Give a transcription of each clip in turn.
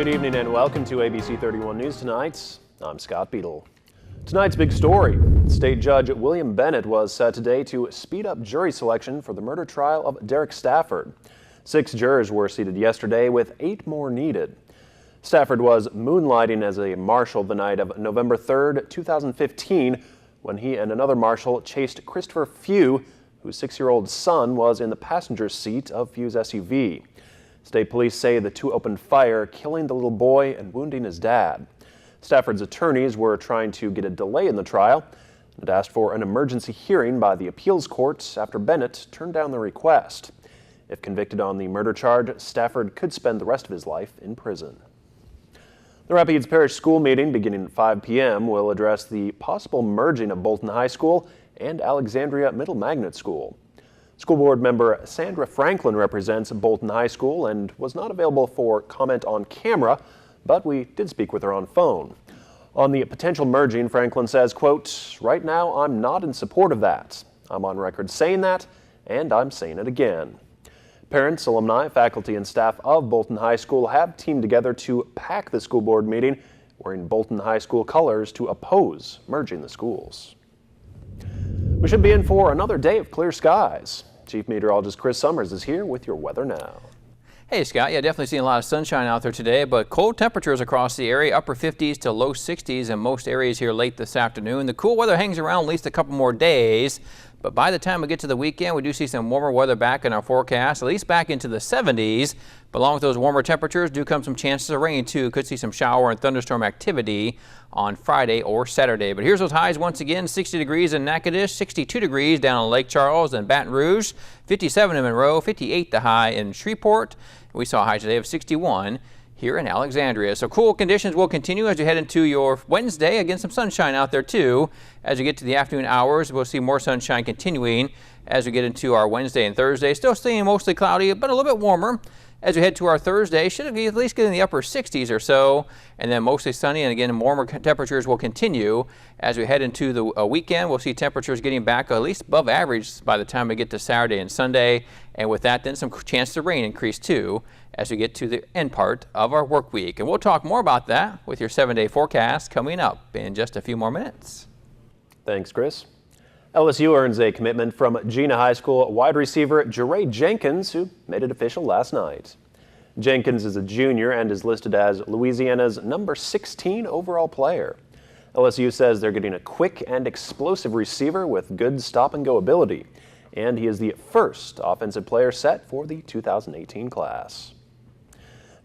Good evening and welcome to ABC 31 News Tonight. I'm Scott Beadle. Tonight's big story. State Judge William Bennett was set today to speed up jury selection for the murder trial of Derek Stafford. 6 jurors were seated yesterday with 8 more needed. Stafford was moonlighting as a marshal the night of November 3rd, 2015, when he and another marshal chased Christopher Few, whose 6-year-old son was in the passenger seat of Few's SUV. State police say the two opened fire, killing the little boy and wounding his dad. Stafford's attorneys were trying to get a delay in the trial and asked for an emergency hearing by the appeals court after Bennett turned down the request. If convicted on the murder charge, Stafford could spend the rest of his life in prison. The Rapides Parish School meeting beginning at 5 p.m. will address the possible merging of Bolton High School and Alexandria Middle Magnet School. School board member Sandra Franklin represents Bolton High School and was not available for comment on camera, but we did speak with her on phone. On the potential merging, Franklin says, quote, "Right now I'm not in support of that. I'm on record saying that, and I'm saying it again." Parents, alumni, faculty, and staff of Bolton High School have teamed together to pack the school board meeting wearing Bolton High School colors to oppose merging the schools. We should be in for another day of clear skies. Chief Meteorologist Chris Summers is here with your weather now. Hey Scott, yeah, definitely seeing a lot of sunshine out there today, but cold temperatures across the area, upper 50s to low 60s in most areas here late this afternoon. The cool weather hangs around at least a couple more days, but by the time we get to the weekend, we do see some warmer weather back in our forecast, at least back into the 70s. But along with those warmer temperatures do come some chances of rain too. Could see some shower and thunderstorm activity on Friday or Saturday. But here's those highs once again: 60 degrees in Natchitoches, 62 degrees down in Lake Charles and Baton Rouge, 57 in Monroe, 58 the high in Shreveport. We saw a high today of 61 here in Alexandria. So cool conditions will continue as you head into your Wednesday. Again, some sunshine out there too. As you get to the afternoon hours, we'll see more sunshine continuing as we get into our Wednesday and Thursday. Still staying mostly cloudy, but a little bit warmer. As we head to our Thursday, should at least get in the upper 60s or so, and then mostly sunny, and again, warmer temperatures will continue. As we head into the weekend, we'll see temperatures getting back at least above average by the time we get to Saturday and Sunday, and with that, then some chance of rain increase too as we get to the end part of our work week. And we'll talk more about that with your 7-day forecast coming up in just a few more minutes. Thanks, Chris. LSU earns a commitment from Jena High School wide receiver Jeray Jenkins, who made it official last night. Jenkins is a junior and is listed as Louisiana's number 16 overall player. LSU says they're getting a quick and explosive receiver with good stop-and-go ability, and he is the first offensive player set for the 2018 class.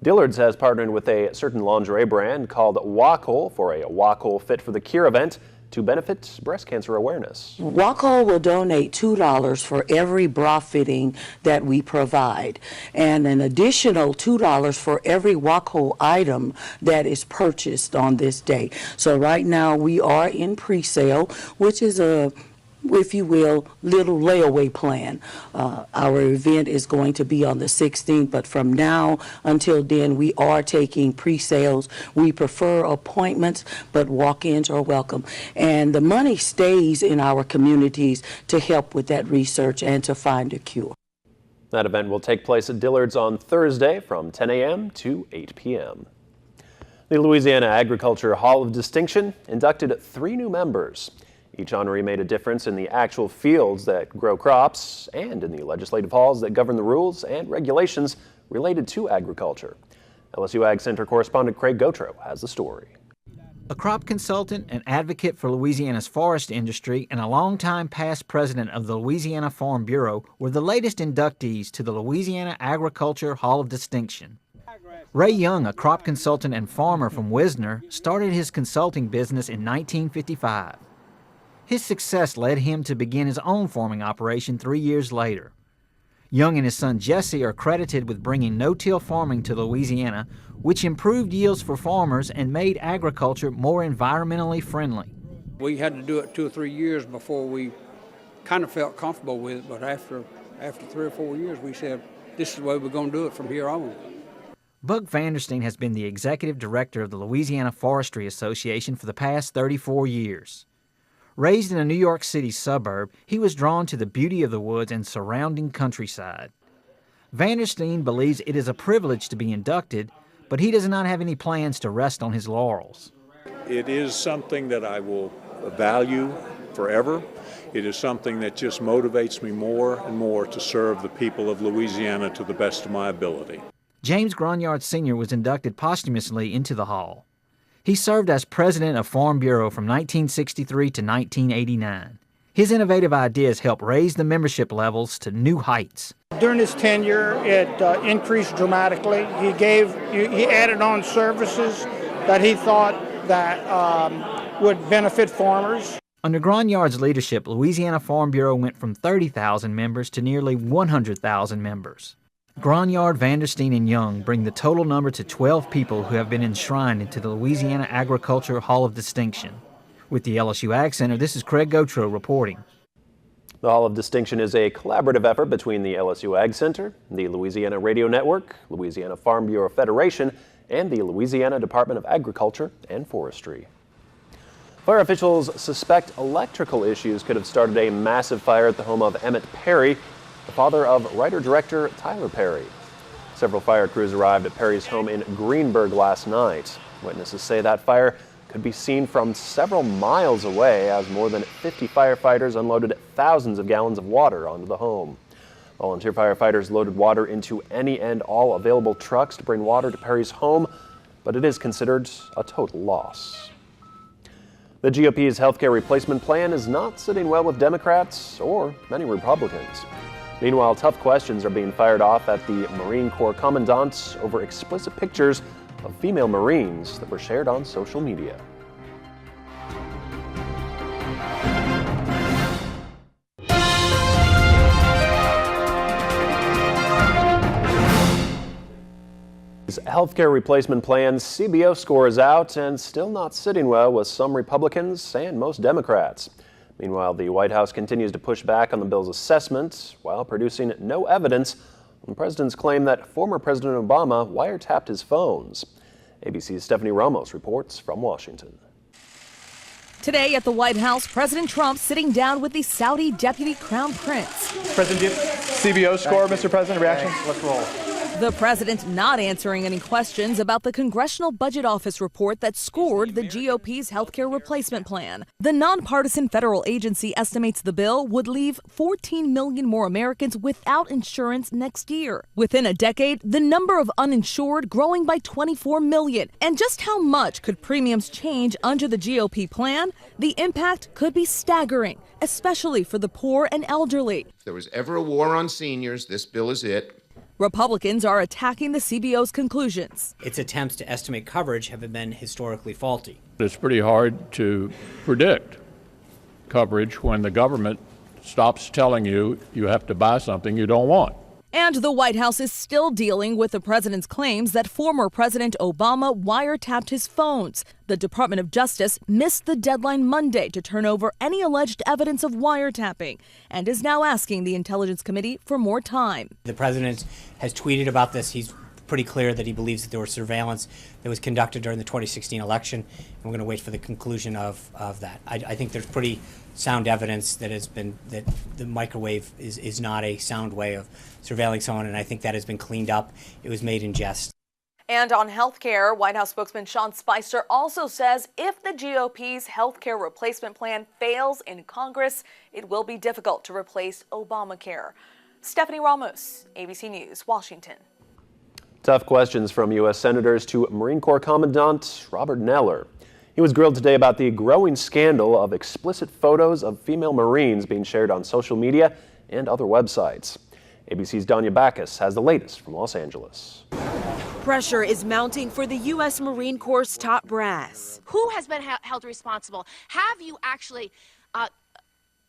Dillard's has partnered with a certain lingerie brand called Wacol for a Wacol Fit for the Cure event to benefit breast cancer awareness. Wacol will donate $2 for every bra fitting that we provide, and an additional $2 for every Wacol item that is purchased on this day. So right now we are in pre-sale, which is a, if you will, little layaway plan. Our event is going to be on the 16th, but from now until then, we are taking pre-sales. We prefer appointments, but walk-ins are welcome. And the money stays in our communities to help with that research and to find a cure. That event will take place at Dillard's on Thursday from 10 a.m. to 8 p.m. The Louisiana Agriculture Hall of Distinction inducted 3 new members. Each honoree made a difference in the actual fields that grow crops and in the legislative halls that govern the rules and regulations related to agriculture. LSU Ag Center correspondent Craig Gautreaux has the story. A crop consultant, an advocate for Louisiana's forest industry, and a longtime past president of the Louisiana Farm Bureau were the latest inductees to the Louisiana Agriculture Hall of Distinction. Ray Young, a crop consultant and farmer from Wisner, started his consulting business in 1955. His success led him to begin his own farming operation 3 years later. Young and his son Jesse are credited with bringing no-till farming to Louisiana, which improved yields for farmers and made agriculture more environmentally friendly. We had to do it 2 or 3 years before we kind of felt comfortable with it, but after 3 or 4 years we said, this is the way we're going to do it from here on. Buck Vanderstein has been the executive director of the Louisiana Forestry Association for the past 34 years. Raised in a New York City suburb, he was drawn to the beauty of the woods and surrounding countryside. Vanderstein believes it is a privilege to be inducted, but he does not have any plans to rest on his laurels. It is something that I will value forever. It is something that just motivates me more and more to serve the people of Louisiana to the best of my ability. James Gronyard Sr. was inducted posthumously into the Hall. He served as president of Farm Bureau from 1963 to 1989. His innovative ideas helped raise the membership levels to new heights. During his tenure, it increased dramatically. He added on services that he thought that would benefit farmers. Under Gronyard's leadership, Louisiana Farm Bureau went from 30,000 members to nearly 100,000 members. Gronyard, Vandersteen, and Young bring the total number to 12 people who have been enshrined into the Louisiana Agriculture Hall of Distinction. With the LSU Ag Center, this is Craig Gautreaux reporting. The Hall of Distinction is a collaborative effort between the LSU Ag Center, the Louisiana Radio Network, Louisiana Farm Bureau Federation, and the Louisiana Department of Agriculture and Forestry. Fire officials suspect electrical issues could have started a massive fire at the home of Emmett Perry, the father of writer-director Tyler Perry. Several fire crews arrived at Perry's home in Greenburgh last night. Witnesses say that fire could be seen from several miles away as more than 50 firefighters unloaded thousands of gallons of water onto the home. Volunteer firefighters loaded water into any and all available trucks to bring water to Perry's home, but it is considered a total loss. The GOP's healthcare replacement plan is not sitting well with Democrats or many Republicans. Meanwhile, tough questions are being fired off at the Marine Corps Commandant over explicit pictures of female Marines that were shared on social media. Healthcare replacement plan's CBO score is out and still not sitting well with some Republicans and most Democrats. Meanwhile, the White House continues to push back on the bill's assessment while producing no evidence on the president's claim that former President Obama wiretapped his phones. ABC's Stephanie Ramos reports from Washington. Today at the White House, President Trump sitting down with the Saudi Deputy Crown Prince. President, CBO score, Mr. President, reaction? Let's roll. The president not answering any questions about the Congressional Budget Office report that scored the GOP's healthcare replacement plan. The nonpartisan federal agency estimates the bill would leave 14 million more Americans without insurance next year. Within a decade, the number of uninsured growing by 24 million. And just how much could premiums change under the GOP plan? The impact could be staggering, especially for the poor and elderly. If there was ever a war on seniors, this bill is it. Republicans are attacking the CBO's conclusions. Its attempts to estimate coverage have been historically faulty. It's pretty hard to predict coverage when the government stops telling you you have to buy something you don't want. And the White House is still dealing with the president's claims that former President Obama wiretapped his phones. The Department of Justice missed the deadline Monday to turn over any alleged evidence of wiretapping and is now asking the Intelligence Committee for more time. The president has tweeted about this. He's pretty clear that he believes that there was surveillance that was conducted during the 2016 election, and we're going to wait for the conclusion of that. I think there's pretty sound evidence that has been that the microwave is not a sound way of surveilling someone, and I think that has been cleaned up. It was made in jest. And on health care, White House spokesman Sean Spicer also says if the GOP's health care replacement plan fails in Congress, it will be difficult to replace Obamacare. Stephanie Ramos, ABC News, Washington. Tough questions from U.S. Senators to Marine Corps Commandant Robert Neller. He was grilled today about the growing scandal of explicit photos of female Marines being shared on social media and other websites. ABC's Danya Backus has the latest from Los Angeles. Pressure is mounting for the U.S. Marine Corps' top brass. Who has been held responsible? Have you actually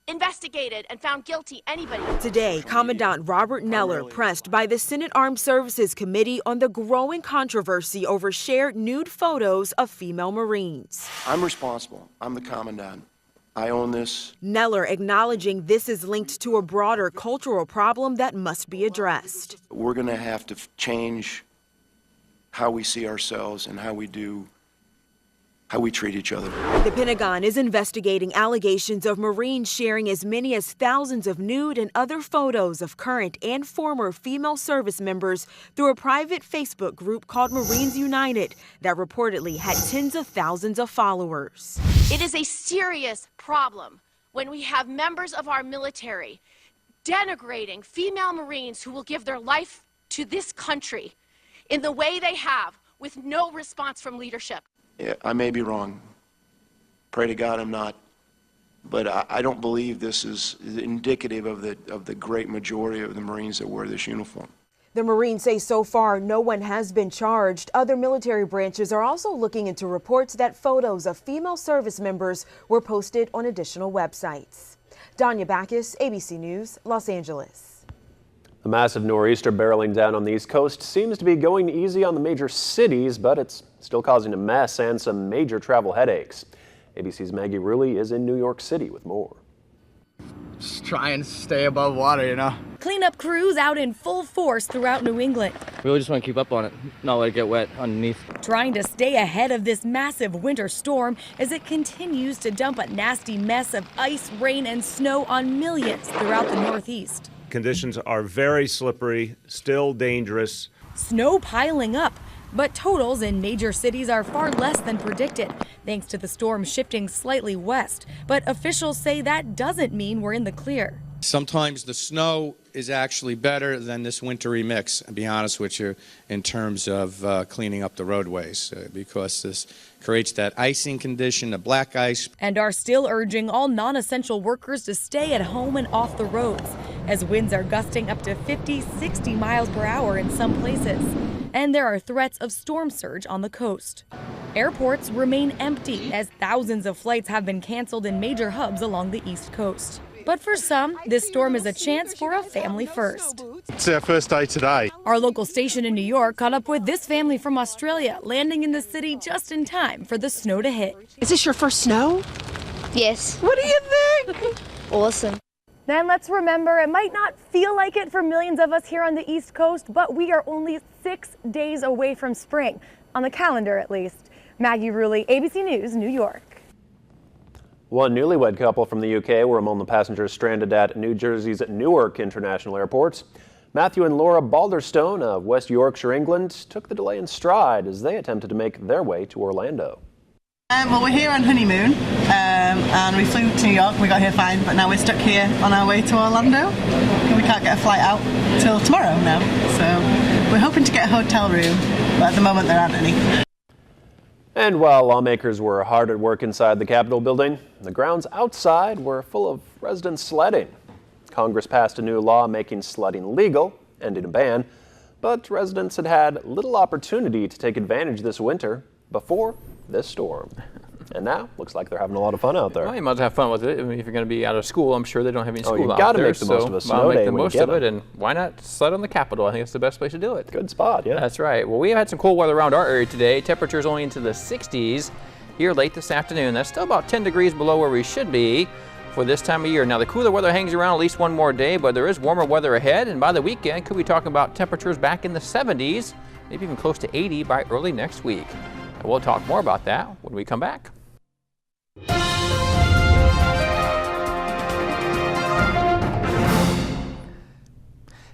investigated and found guilty anybody? Today, Commandant Robert Neller pressed by the Senate Armed Services Committee on the growing controversy over shared nude photos of female Marines. I'm responsible. I'm the commandant. I own this. Neller acknowledging this is linked to a broader cultural problem that must be addressed. We're going to have to change how we see ourselves and how we do how we treat each other. The Pentagon is investigating allegations of Marines sharing as many as thousands of nude and other photos of current and former female service members through a private Facebook group called Marines United that reportedly had tens of thousands of followers. It is a serious problem when we have members of our military denigrating female Marines who will give their life to this country in the way they have, with no response from leadership. Yeah, I may be wrong. Pray to God I'm not. But I don't believe this is indicative of the great majority of the Marines that wear this uniform. The Marines say so far no one has been charged. Other military branches are also looking into reports that photos of female service members were posted on additional websites. Danya Backus, ABC News, Los Angeles. The massive nor'easter barreling down on the East Coast seems to be going easy on the major cities, but it's still causing a mess and some major travel headaches. ABC's Maggie Rulli is in New York City with more. Just try and stay above water, you know. Cleanup crews out in full force throughout New England, Really just want to keep up on it, not let it get wet underneath. trying to stay ahead of this massive winter storm as it continues to dump a nasty mess of ice, rain, and snow on millions throughout the Northeast. Conditions are very slippery, still dangerous. Snow piling up, but totals in major cities are far less than predicted, thanks to the storm shifting slightly west. But officials say that doesn't mean we're in the clear. Sometimes the snow is actually better than this wintry mix, to be honest with you, in terms of cleaning up the roadways, because this creates that icing condition, the black ice. And are still urging all non-essential workers to stay at home and off the roads, as winds are gusting up to 50, 60 miles per hour in some places. And there are threats of storm surge on the coast. Airports remain empty as thousands of flights have been canceled in major hubs along the East Coast. But for some, this storm is a chance for a family first. It's our first day today. Our local station in New York caught up with this family from Australia, landing in the city just in time for the snow to hit. Is this your first snow? Yes. What do you think? Awesome. Then let's remember, it might not feel like it for millions of us here on the East Coast, but we are only 6 days away from spring, on the calendar at least. Maggie Rulli, ABC News, New York. One newlywed couple from the UK were among the passengers stranded at New Jersey's Newark International Airport. Matthew and Laura Balderstone of West Yorkshire, England, took the delay in stride as they attempted to make their way to Orlando. Well, we're here on honeymoon, and we flew to New York. We got here fine, but now we're stuck here on our way to Orlando. We can't get a flight out till tomorrow now, so we're hoping to get a hotel room, but at the moment there aren't any. And while lawmakers were hard at work inside the Capitol building, the grounds outside were full of residents sledding. Congress passed a new law making sledding legal, ending a ban, but residents had had little opportunity to take advantage this winter before this storm. And now, looks like they're having a lot of fun out there. Well, you must have fun with it. I mean, if you're going to be out of school, I'm sure they don't have any school you've out got to there. make the most of a snow day make the when you most get of it, them. and why not sled on the Capitol? I think it's the best place to do it. Good spot, yeah. That's right. Well, we have had some cold weather around our area today. Temperatures only into the 60s here late this afternoon. That's still about 10 degrees below where we should be for this time of year. Now, the cooler weather hangs around at least one more day, but there is warmer weather ahead, and by the weekend, could be talking about temperatures back in the 70s, maybe even close to 80 by early next week. And we'll talk more about that when we come back.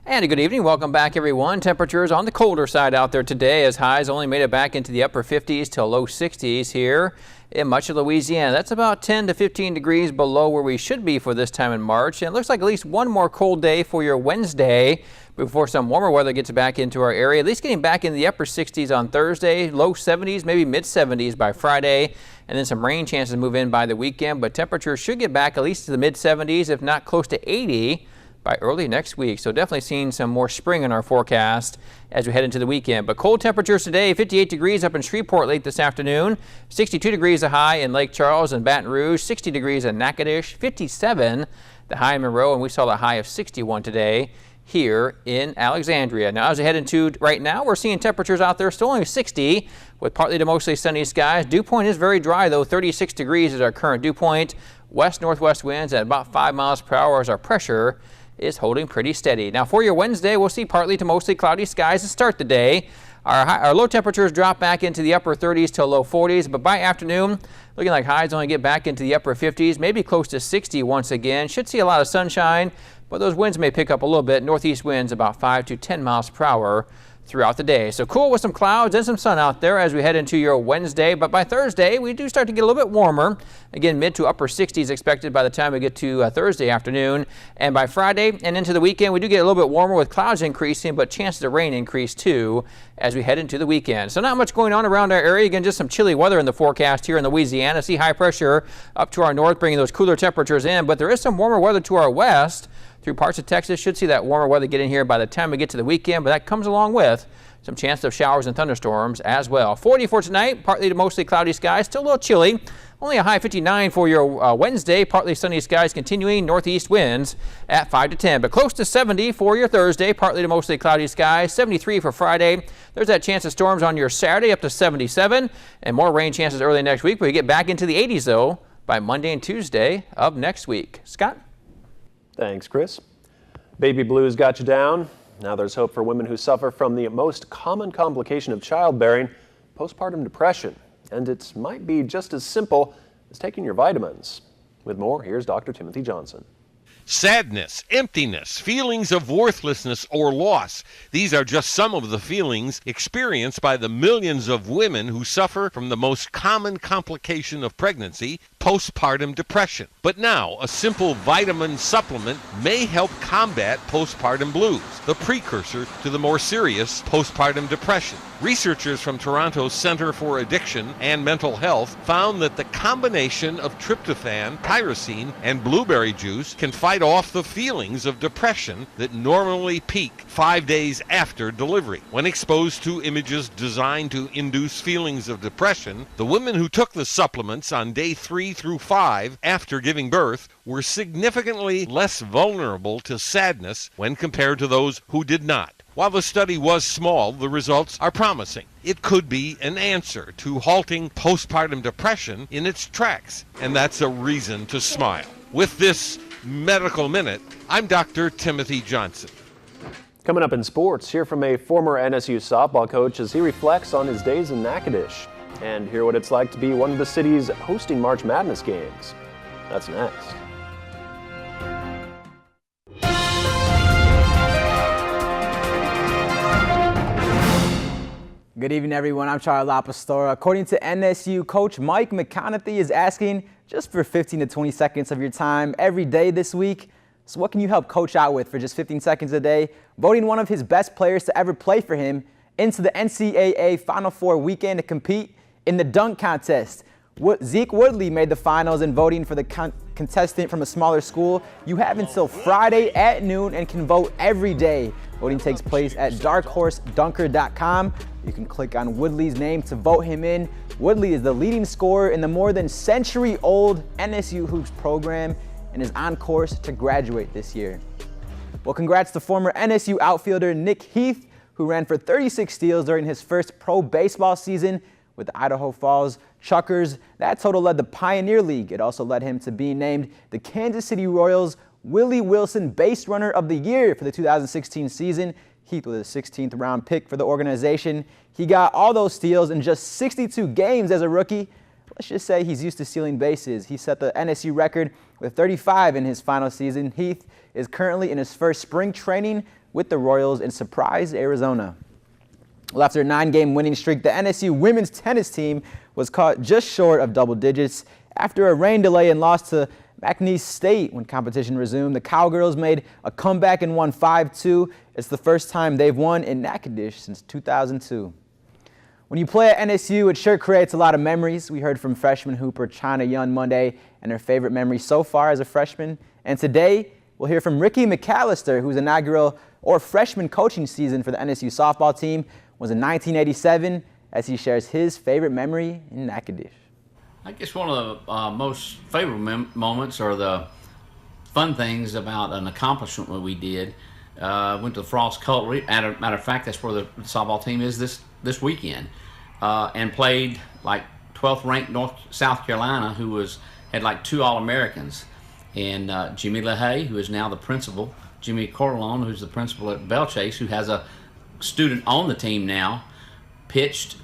And a good evening. Welcome back, everyone. Temperatures on the colder side out there today as highs only made it back into the upper 50s to low 60s here in much of Louisiana. That's about 10 to 15 degrees below where we should be for this time in March. And it looks like at least one more cold day for your Wednesday before some warmer weather gets back into our area. At least getting back in the upper 60s on Thursday, low 70s, maybe mid 70s by Friday. And then some rain chances move in by the weekend. But temperatures should get back at least to the mid 70s, if not close to 80. By early next week. So definitely seeing some more spring in our forecast as we head into the weekend. But cold temperatures today, 58 degrees up in Shreveport late this afternoon, 62 degrees a high in Lake Charles and Baton Rouge, 60 degrees in Natchitoches, 57 the high in Monroe, and we saw the high of 61 today here in Alexandria. Now as we head into right now, we're seeing temperatures out there still only 60 with partly to mostly sunny skies. Dew point is very dry though, 36 degrees is our current dew point. West-northwest winds at about 5 miles per hour as our pressure is holding pretty steady. Now for your Wednesday, we'll see partly to mostly cloudy skies to start the day. Our low temperatures drop back into the upper 30s to low 40s, but by afternoon, looking like highs only get back into the upper 50s, maybe close to 60 once again. Should see a lot of sunshine, but those winds may pick up a little bit. Northeast winds about 5 to 10 miles per hour throughout the day. So cool with some clouds and some sun out there as we head into your Wednesday. But by Thursday, we do start to get a little bit warmer. Again, mid to upper 60s expected by the time we get to Thursday afternoon. And by Friday and into the weekend, we do get a little bit warmer with clouds increasing, but chances of rain increase too as we head into the weekend. So not much going on around our area. Again, just some chilly weather in the forecast here in Louisiana. See high pressure up to our north, bringing those cooler temperatures in. But there is some warmer weather to our west. Through parts of Texas, should see that warmer weather get in here by the time we get to the weekend, but that comes along with some chance of showers and thunderstorms as well. 40 for tonight, partly to mostly cloudy skies, still a little chilly. Only a high 59 for your Wednesday, partly sunny skies continuing, northeast winds at 5 to 10, but close to 70 for your Thursday, partly to mostly cloudy skies, 73 for Friday. There's that chance of storms on your Saturday up to 77, and more rain chances early next week. We get back into the 80s though by Monday and Tuesday of next week. Scott? Thanks, Chris. Baby blues got you down. Now there's hope for women who suffer from the most common complication of childbearing, postpartum depression. And it might be just as simple as taking your vitamins. With more, here's Dr. Timothy Johnson. Sadness, emptiness, feelings of worthlessness or loss. These are just some of the feelings experienced by the millions of women who suffer from the most common complication of pregnancy, postpartum depression. But now, a simple vitamin supplement may help combat postpartum blues, the precursor to the more serious postpartum depression. Researchers from Toronto's Center for Addiction and Mental Health found that the combination of tryptophan, tyrosine, and blueberry juice can fight off the feelings of depression that normally peak 5 days after delivery. When exposed to images designed to induce feelings of depression, the women who took the supplements on day 3 through 5 after giving birth were significantly less vulnerable to sadness when compared to those who did not. While the study was small, the results are promising. It could be an answer to halting postpartum depression in its tracks, and that's a reason to smile. With this Medical Minute, I'm Dr. Timothy Johnson. Coming up in sports, hear from a former NSU softball coach as he reflects on his days in Natchitoches, and hear what it's like to be one of the cities hosting March Madness games. That's next. Good evening, everyone. I'm Charles LaPastora. According to NSU coach Mike McConaughey is asking just for 15 to 20 seconds of your time every day this week. So what can you help coach out with for just 15 seconds a day? Voting one of his best players to ever play for him into the NCAA Final Four weekend to compete in the dunk contest. Zeke Woodley made the finals in voting for the contestant from a smaller school. You have until Friday at noon and can vote every day. Voting takes place at darkhorsedunker.com. You can click on Woodley's name to vote him in. Woodley is the leading scorer in the more than century-old NSU Hoops program and is on course to graduate this year. Well, congrats to former NSU outfielder Nick Heath, who ran for 36 steals during his first pro baseball season with the Idaho Falls Chuckers. That total led the Pioneer League. It also led him to being named the Kansas City Royals Willie Wilson Base Runner of the Year for the 2016 season. Heath was a 16th round pick for the organization. He got all those steals in just 62 games as a rookie. Let's just say he's used to stealing bases. He set the NSU record with 35 in his final season. Heath is currently in his first spring training with the Royals in Surprise, Arizona. Well, after a 9-game winning streak, the NSU women's tennis team was caught just short of double digits after a rain delay and lost to McNeese State when competition resumed. The Cowgirls made a comeback and won 5-2. It's the first time they've won in Natchitoches since 2002. When you play at NSU, it sure creates a lot of memories. We heard from freshman hooper China Yun Monday and her favorite memory so far as a freshman. And today, we'll hear from Ricky McAllister, whose inaugural freshman coaching season for the NSU softball team was in 1987, as he shares his favorite memory in Natchitoches. I guess one of the most favorite moments or the fun things about an accomplishment that we did. Went to the Frost Cutlery. Matter of fact, that's where the softball team is this weekend, and played like 12th ranked South Carolina, who had like 2 All-Americans, and Jimmy LaHaye, who is now the principal, Jimmy Corleone, who's the principal at Belle Chase, who has a student on the team now, pitched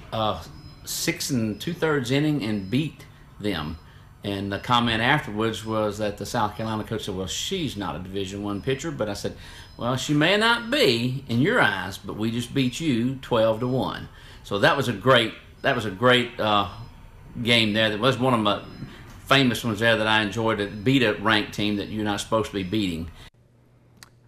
6 2/3 inning and beat them. And the comment afterwards was that the South Carolina coach said, well, she's not a Division I pitcher. But I said, well, she may not be in your eyes, but we just beat you 12-1. So that was a great game there. That was one of my famous ones there that I enjoyed, to beat a ranked team that you're not supposed to be beating.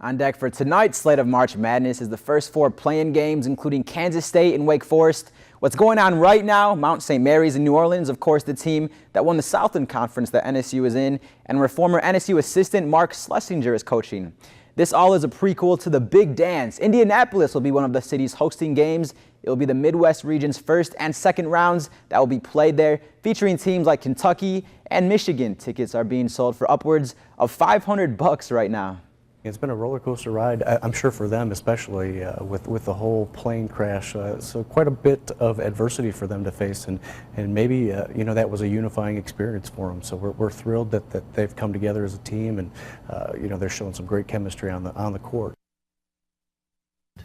On deck for tonight's slate of March Madness is the first 4 play-in games, including Kansas State and Wake Forest. What's going on right now? Mount St. Mary's in New Orleans, of course, the team that won the Southland Conference that NSU is in, and where former NSU assistant Mark Schlesinger is coaching. This all is a prequel to the Big Dance. Indianapolis will be one of the cities hosting games. It will be the Midwest region's first and second rounds that will be played there, featuring teams like Kentucky and Michigan. Tickets are being sold for upwards of $500 right now. It's been a roller coaster ride, I'm sure for them especially, with the whole plane crash. So quite a bit of adversity for them to face, and maybe that was a unifying experience for them. So we're thrilled that they've come together as a team, and they're showing some great chemistry on the court.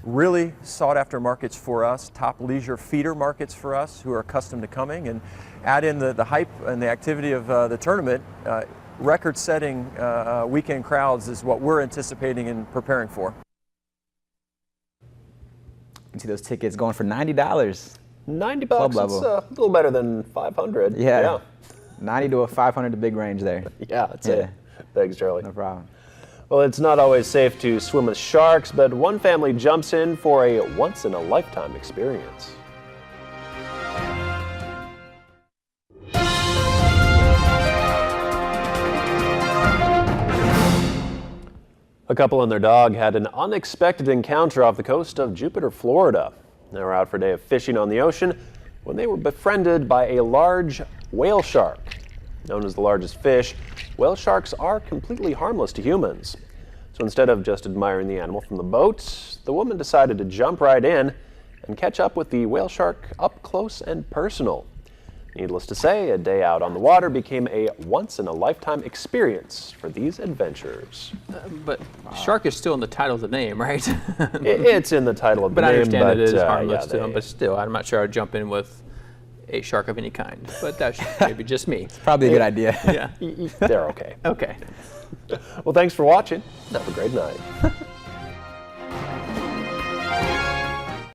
Really sought after markets for us, top leisure feeder markets for us who are accustomed to coming, and add in the hype and the activity of the tournament. Record-setting weekend crowds is what we're anticipating and preparing for. You can see those tickets going for $90. $90, Club it's level. a little better than $500. Yeah. 90 to a 500, the big range there. Yeah, that's it. Thanks, Charlie. No problem. Well, it's not always safe to swim with sharks, but one family jumps in for a once-in-a-lifetime experience. A couple and their dog had an unexpected encounter off the coast of Jupiter, Florida. They were out for a day of fishing on the ocean when they were befriended by a large whale shark. Known as the largest fish, whale sharks are completely harmless to humans. So instead of just admiring the animal from the boat, the woman decided to jump right in and catch up with the whale shark up close and personal. Needless to say, a day out on the water became a once-in-a-lifetime experience for these adventurers. But shark is still in the title of the name, right? It's in the title of the but name. I understand but it is harmless yeah, to them, but still, I'm not sure I'd jump in with a shark of any kind. But that's maybe just me. It's probably a good idea. Yeah. They're okay. Okay. Well, thanks for watching. Have a great night.